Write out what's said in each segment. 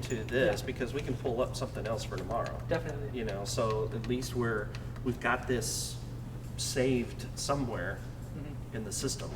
to this because we can pull up something else for tomorrow. Definitely. You know, so at least we've got this saved somewhere in the system.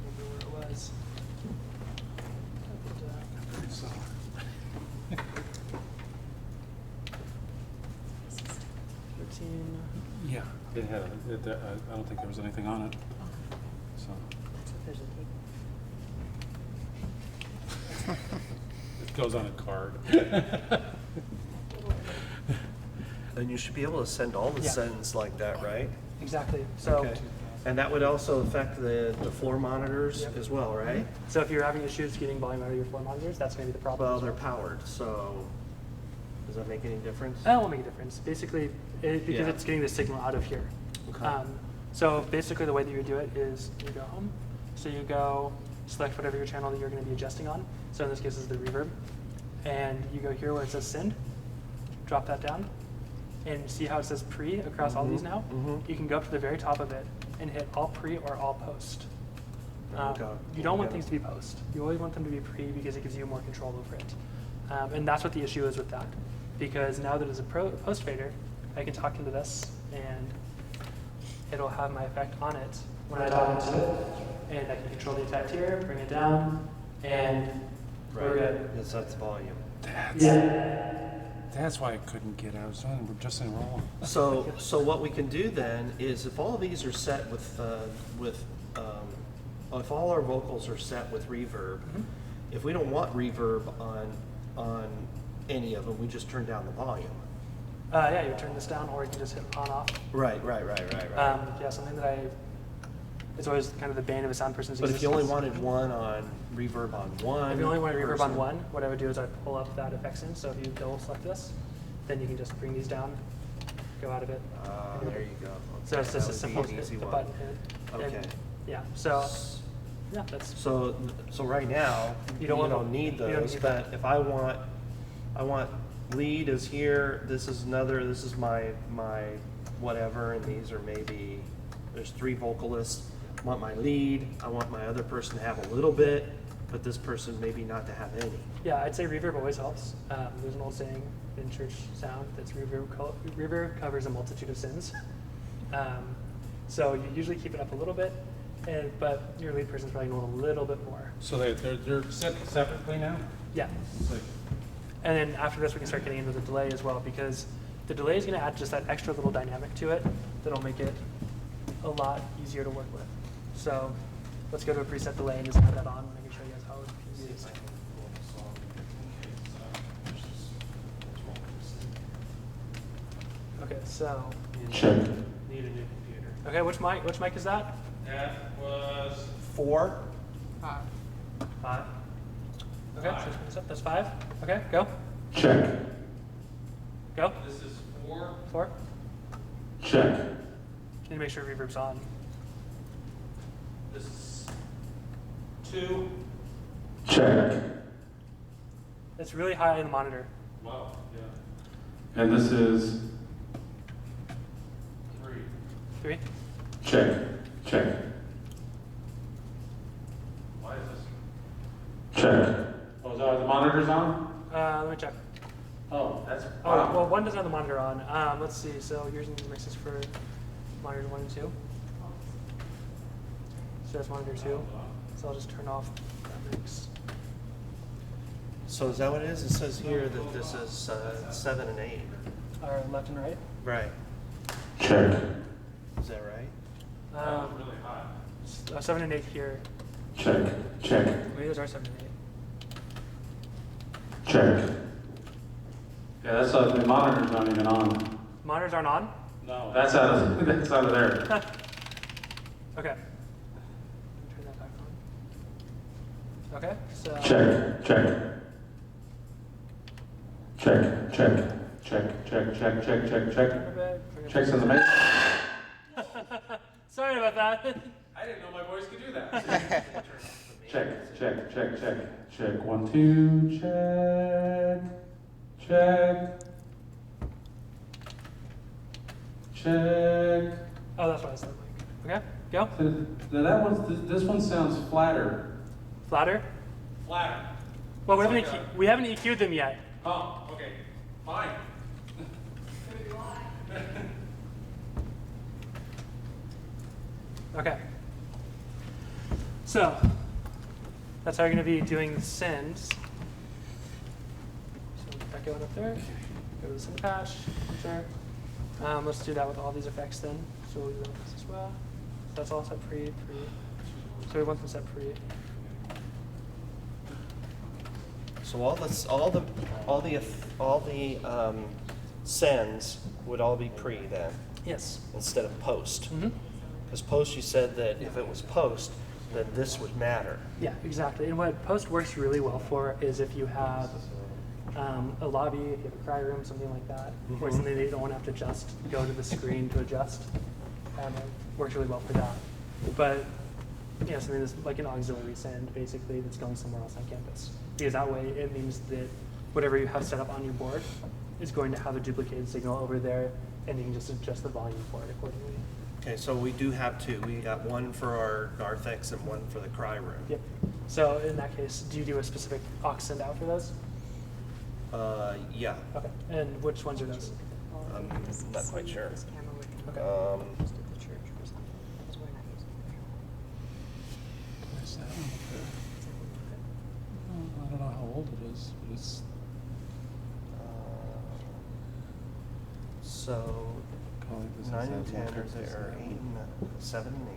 Remember where it was. So, 13. yeah, it had, I don't think there was anything on it. So, There's an 8. it goes on a card. And you should be able to send all the settings like that, right? Exactly. So, Okay. And that would also affect the floor monitors as well, right? so if you're having issues getting volume out of your floor monitors, that's going to be the problem. Well, they're powered, so does that make any difference? That won't make a difference. Basically, because Yeah. it's getting the signal out of here. Okay. So basically the way that you would do it is you go home. So you go select whatever your channel that you're going to be adjusting on. So in this case, is the reverb. And you go here where it says send, drop that down, and see how it says pre across all these now? You can go up to the very top of it and hit all pre or all post. Okay. You don't want things to be post. You always want them to be pre because it gives you more control over it. And that's what the issue is with that. Because now that it's a post fader, I can talk into this and it'll have my effect on it when I talk into it. And I can control the effect here, bring it down, and we're good. It sets volume. That's why I couldn't get out. I was just enrolling. So what we can do then is if all of these are set with if all our vocals are set with reverb, if we don't want reverb on any of them, we just turn down the volume. Yeah, you turn this down, or you can just hit on off. Right. Yeah, something that it's always kind of the bane of a sound person's But if you only existence. wanted one on reverb on one, If you only want reverb person- on one, what I would do is I'd pull up that effects in. So if you double select this, then you can just bring these down, go out of it. there you go. So Okay, it's just that a would be simple an hit easy the one. button hit. Okay. And, yeah. So yeah, that's So right now You don't need you don't those, need but if I want lead is here. This is my whatever, and these are maybe there's 3 vocalists. I want my lead. I want my other person to have a little bit, but this person maybe not to have any. yeah. I'd say reverb always helps. There's an old saying in church sound that's reverb covers a multitude of sins. So you usually keep it up a little bit, but your lead person's probably going a little bit more. So they're set separately now? Yeah. It's like, And then after this, we can start getting into the delay as well, because the delay is going to add just that extra little dynamic to it that'll make it a lot easier to work with. So let's go to a preset delay and just add that on, and I can show you guys how easy it is. Okay, so Need a new computer. okay, which mic is that? that was 4. 5. 5. Okay, so let's put this up. That's 5. Okay, go. Check. Go. This is 4. 4. Check. Need to make sure reverb's on. This is 2. Check. It's really high in the monitor. Wow. Yeah. And this is 3. 3. check. Check. Why is this? Check. Oh, are the monitors on? Let me check. Oh, that's Oh, well, one doesn't have the monitor on. Let's see. So yours and mixes for monitors 1 and 2. So that's monitor 2. So I'll just turn off that mix. So is that what it is? It says here that this is 7 and 8. Or left and right. Right. Check. Is that right? really high. 7 and 8 here. Check. Check. Maybe those are 7 and 8. Check. Yeah, that's the monitor's not even on. Monitors aren't on? No. That's out of there. Okay. Turn that back on. Okay, so. Check. Check. Check. Check. Check. Check. Check. Check. Check. Check. Checks in the mix. Sorry about that. I didn't know my voice could do that. Check. Check. Check. Check. Check. 1, 2. Check. Check. Check. Oh, that's what I said. Like, okay. Go. Now that one's, this one sounds flatter. Flatter. Flatter. Well, we It's haven't like we haven't EQ'd them yet. Oh, okay, fine. Okay. So that's how you're going to be doing the sends. So that going up there. Go to the send patch. Enter. Let's do that with all these effects then. So we'll do this as well. So that's all set pre. So we want them set pre. So all the sends would all be pre then, Yes. instead of post. Mm-hmm. Because post, you said that if it was post, then this would matter. Yeah, exactly. And what post works really well for is if you have a lobby, if you have a cry room, something like that, or Mhm. something that you don't want to have to just go to the screen to adjust. It works really well for that. But yeah, something that's like an auxiliary send, basically, that's going somewhere else on campus. Because that way it means that whatever you have set up on your board is going to have a duplicated signal over there, and you can just adjust the volume for it accordingly. Okay, so we do have two. We got one for our narthex and one for the cry room. Yep. So in that case, do you do a specific aux send out for those? Yeah. Okay. And which ones are those? I'm not quite sure. Okay. Where's that one up there? I don't know how old it is, but it's So calling this 9 and as 10 are Outlook. there, 8 and 7 and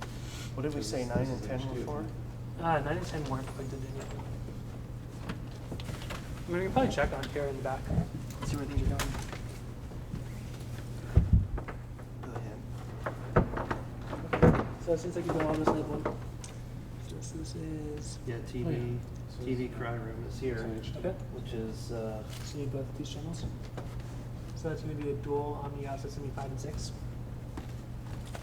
8. What did we say 9 and 10 were for? 9 and 10 weren't plugged in yet. I mean, we can probably check on here in the back, see where things are going. Go ahead. So it seems like you've done all this lab one. So this is, Yeah, TV, TV cry room is here, okay. which is, So you need both of these channels. So that's going to be a dual Omni out, so it's going to be 5 and 6.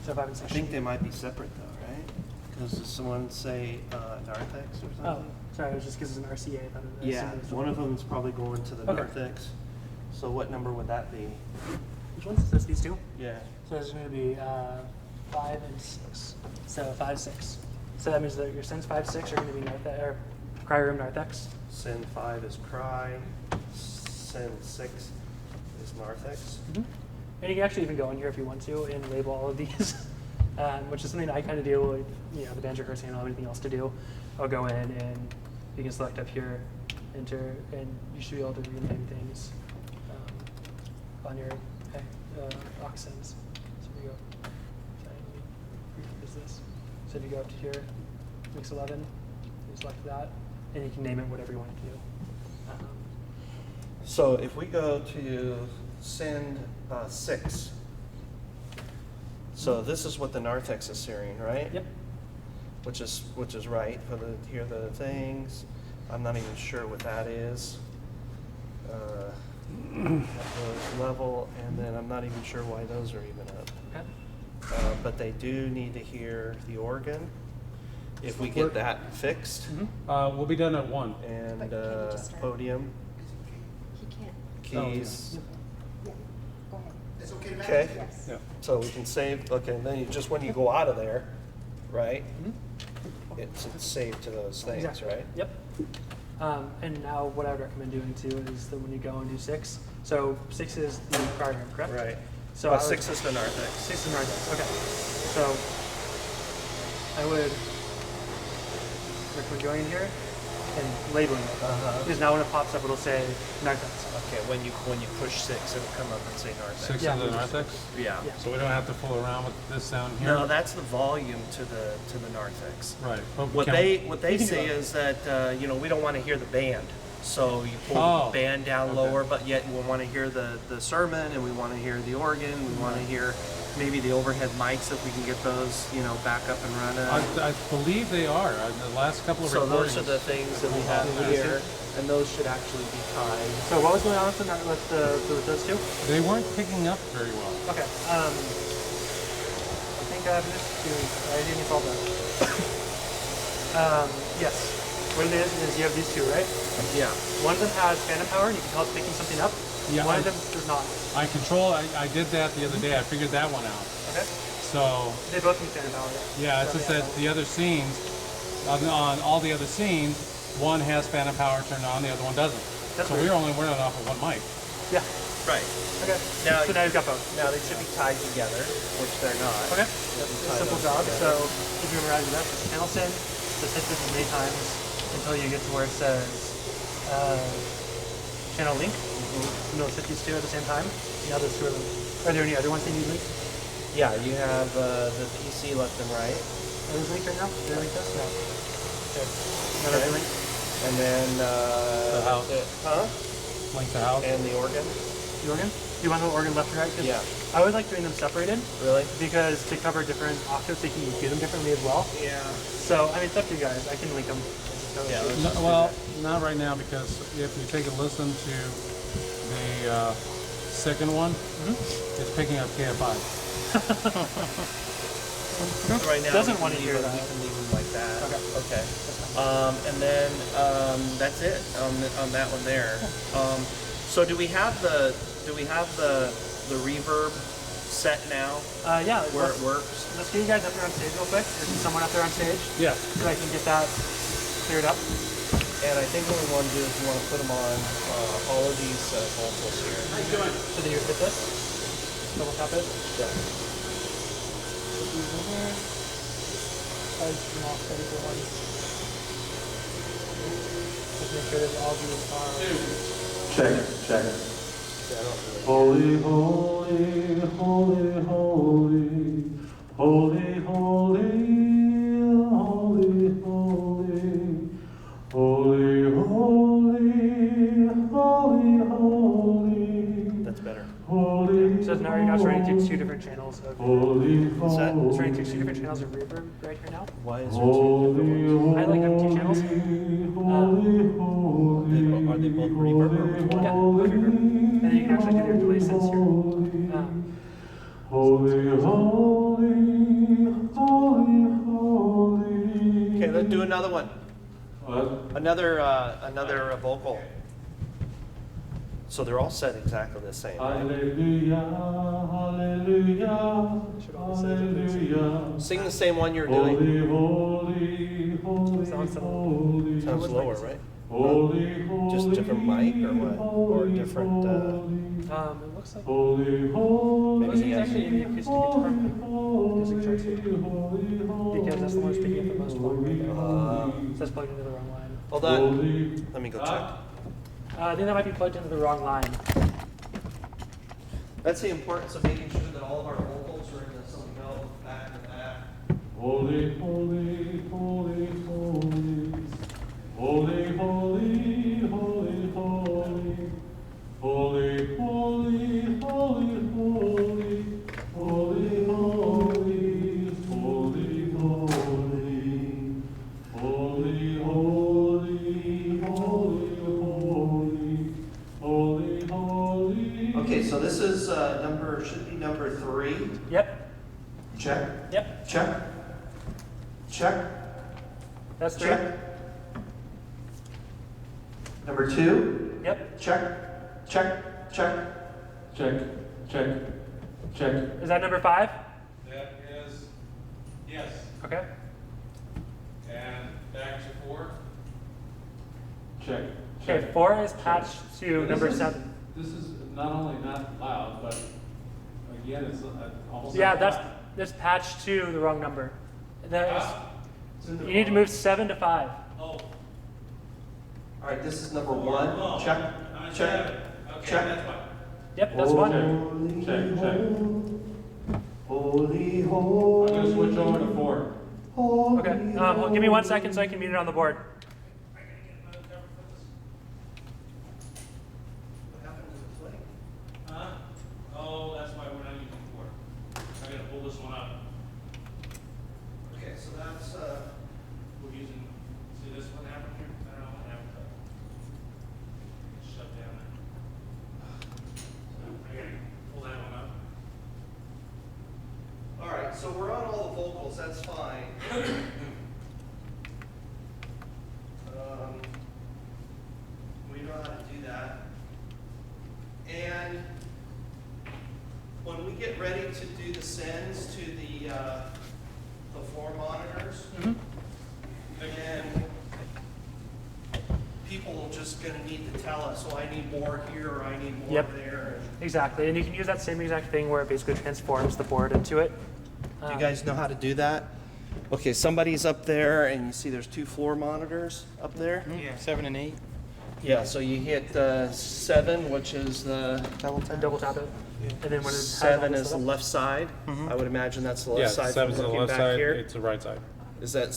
So 5 and I 6. think they might be separate though, right? Because does someone say narthex or something? Oh, sorry, it was just because it's an RCA. I thought it was Yeah, one of them's probably going to the Okay. narthex. So what number would that be? Which ones? Is this these two? Yeah. So it's going to be 5 and 6. So 5, 6. So that means that your sends 5, 6 are going to be narthex, or cry room narthex. Send 5 is cry, send 6 is narthex. Mm-hmm. And you can actually even go in here if you want to and label all of these, which is something I kind of do. Like, you know, the banjo rehearse, I don't have anything else to do. I'll go in and you can select up here, enter, and you should be able to rename things on your aux sends. So we go. Sorry, is this? So if you go up to here, mix 11, you select that, and you can name it whatever you want it to do. So if we go to send 6, so this is what the narthex is hearing, right? Yep. Which is right for the hear the things. I'm not even sure what that is. That level, and then I'm not even sure why those are even up. Okay. But they do need to hear the organ. If we get that fixed, Mm-hmm. We'll be done at 1. and But can you just start? podium, He can't. keys. Yeah, go ahead. It's okay to Okay. Yes. Yeah. So we can save. Okay, and then you just when you go out of there, right? Mm-hmm. It's saved to those things, Exactly. right? Yep. And now what I would recommend doing too is that when you go and do 6, so 6 is the cry room, correct? Right. So Well, I would- 6 is the narthex. 6 is narthex. Okay. So I would recommend going in here and labeling it. Uh-huh. Because now when it pops up, it'll say narthex. Okay, when you push 6, it'll come up and say narthex. 6 Yeah. of the narthex? Yeah. Yeah. So we don't have to fool around with this down here? No, that's the volume to the narthex. Right. But What can- they You can say do is that we don't want to hear the band, so you pull Oh, the band down okay. lower, but yet we want to hear the sermon, and we want to hear the organ, we want to hear maybe the overhead mics if we can get those back up and running. I believe they are. The last couple of So recordings. those are the things that we have here, and those should actually be tied. So what was going on with those two? They weren't picking up very well. Okay. I think I'm just doing. I think it's all done. Yes. What it is you have these two, right? Yeah. One of them has phantom power, and you can tell it's picking something up. Yeah, One I- of them does not. I did that the other day. I figured that one out. Okay. So They both need standard power. yeah, it's just that the other scenes, on all the other scenes, one has phantom power turned on, the other one doesn't. That's So weird. we're only running off of one mic. Yeah. Right. Okay. Now- so now you've got both. Now they should be tied together, which they're not. Okay. Let me It's tie a simple those job. together. So if you remember how to do that, just channel send, just hit this as many times until you get to where it says channel link. And it'll hit these two at the same time. Now there's two of them. Are there any other ones that you need linked? Yeah, you have the PC left and right, Are those linked right now? Did I link those? No. Okay. Another Okay. link. and then The house. huh? Link the house. And the organ. The organ? Do you want the organ left and right? 'Cause Yeah. I always like doing them separated Really? because they cover different octaves. They can do them differently as well. Yeah. So, I mean, it's up to you guys. I can link them. Yeah, let's No, well, not right now, because if you take a listen to the second one, it's picking up KFI. Right now, Doesn't we want can to leave hear them- that. We can leave them like that. Okay. Okay. And then that's it on that one there. So do we have the reverb set now Yeah. where let's, it works? let's get you guys up there on stage real quick. There's someone up there on stage Yeah. so I can get that cleared up. And I think what we want to do is we want to put them on all of these vocals here. So then you hit this. Double tap it. Yeah. Put these in here. Try to turn off ready for one. Just make sure that all of these are. Check, check. Yeah, I don't really- Holy, holy, holy, holy, holy, holy, holy, holy, holy, holy, holy, holy, That's better. holy. So now you're running through two different channels of Holy, What's that? it's running holy, through two different channels of reverb right here now. Why is there two different ones? I like having two channels. Are they both reverb or which one? Yeah, with reverb. And then you can actually do your delay sense here. Holy, holy, holy, holy. Okay, let's do another one. What? Another vocal. So they're all set exactly the same. Right? Hallelujah, hallelujah, hallelujah. Sing the same one you're doing. Holy, holy, holy, holy. Sounds lower, right? Holy, holy. Just different mic or what? Or different, It looks like Holy, holy. Maybe he has- actually in the acoustic guitar music chart too. Because that's the one that's picking up the most volume right now. So that's plugged into the wrong line. Hold on. Let me go check. I think that might be plugged into the wrong line. That's the importance of making sure that all of our vocals are in the something else back and back. Holy, holy, holy, holy. Holy, holy, holy, holy. Holy, holy, holy, holy. Holy, holy, holy, holy. Holy, holy, holy, holy. Holy, holy. Okay, so this is should be number 3. Yep. Check, Yep. check, check, That's three. check. Number 2, Yep. check, check, check. Check, check, check. Is that number 5? That is, yes. Okay. And back to 4. Check. Okay, 4 is patched to number 7. This is not only not loud, but again, it's almost. Yeah, like that's patched to the wrong number. That Ah. is, you need to move 7 to 5. Oh. All right, this is number 1. Check, check, Okay, check. that's fine. Yep, that's 1. Holy, Check, check. holy, I'm holy. gonna switch over to 4. Holy, Okay, give me 1 second so I can mute it on the board. What happened to the plate? Huh? Oh, that's why we're not using 4. I gotta pull this one up. Okay, so that's, We're using, see this one happened here? I don't know what happened. It's shut down there. So I gotta pull that one up. all right, so we're on all the vocals, that's fine. We know how to do that. And when we get ready to do the sends to the just gonna need to tell us, oh, I need more here, or I need more Yep. there. Exactly, and you can use that same exact thing where it basically transforms the board into it. Do you guys know how to do that? Okay, somebody's up there, and you see there's 2 floor monitors up there? Yeah. 7 and 8. Yeah, so you hit 7, which is the And double tap it, and then when it has all 7 this is the stuff- left side. I would imagine that's the Yeah, left side from 7's the looking left back side, here. 8's the right side. Is that